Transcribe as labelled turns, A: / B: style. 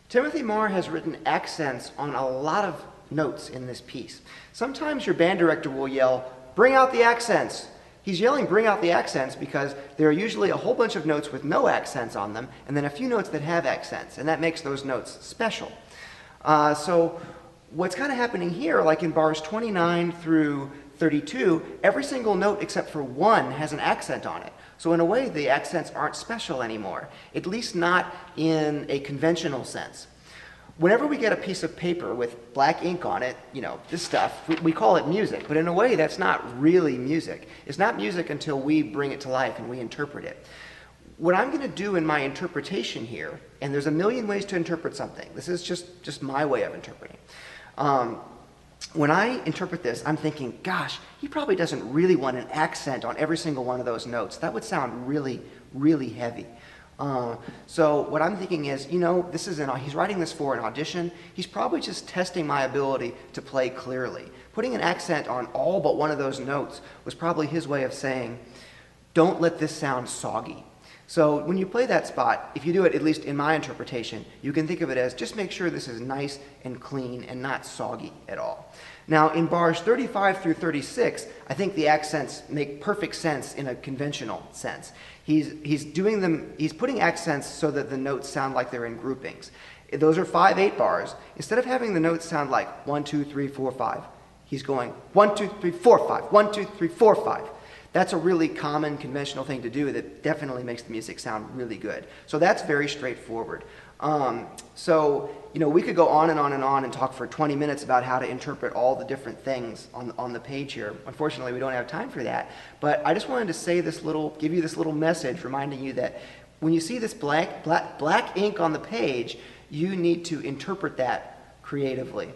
A: Timothy Mahr has written accents on a lot of notes in this piece. Sometimes your band director will yell, "Bring out the accents." He's yelling "bring out the accents" because there are usually a whole bunch of notes with no accents on them, and then a few notes that have accents, and that makes those notes special. So what's kind of happening here, like in bars 29 through 32, every single note except for one has an accent on it. So in a way, the accents aren't special anymore, at least not in a conventional sense. Whenever we get a piece of paper with black ink on it, you know, this stuff, we call it music, but in a way that's not really music. It's not music until we bring it to life and we interpret it. What I'm going to do in my interpretation here, and there's a million ways to interpret something. This is just my way of interpreting. When I interpret this, I'm thinking, gosh, he probably doesn't really want an accent on every single one of those notes. That would sound really, really heavy. So what I'm thinking is, you know, he's writing this for an audition. He's probably just testing my ability to play clearly. Putting an accent on all but one of those notes was probably his way of saying, don't let this sound soggy. So when you play that spot, if you do it, at least in my interpretation, you can think of it as just make sure this is nice and clean and not soggy at all. Now in bars 35 through 36, I think the accents make perfect sense in a conventional sense. He's putting accents so that the notes sound like they're in groupings. Those are 5/8 bars. Instead of having the notes sound like 1, 2, 3, 4, 5, he's going 1, 2, 3, 4, 5, 1, 2, 3, 4, 5. That's a really common conventional thing to do that definitely makes the music sound really good. So that's very straightforward. So, you know, we could go on and on and on and talk for 20 minutes about how to interpret all the different things on the page here. Unfortunately, we don't have time for that. But I just wanted to say give you this little message reminding you that when you see this black ink on the page, you need to interpret that creatively.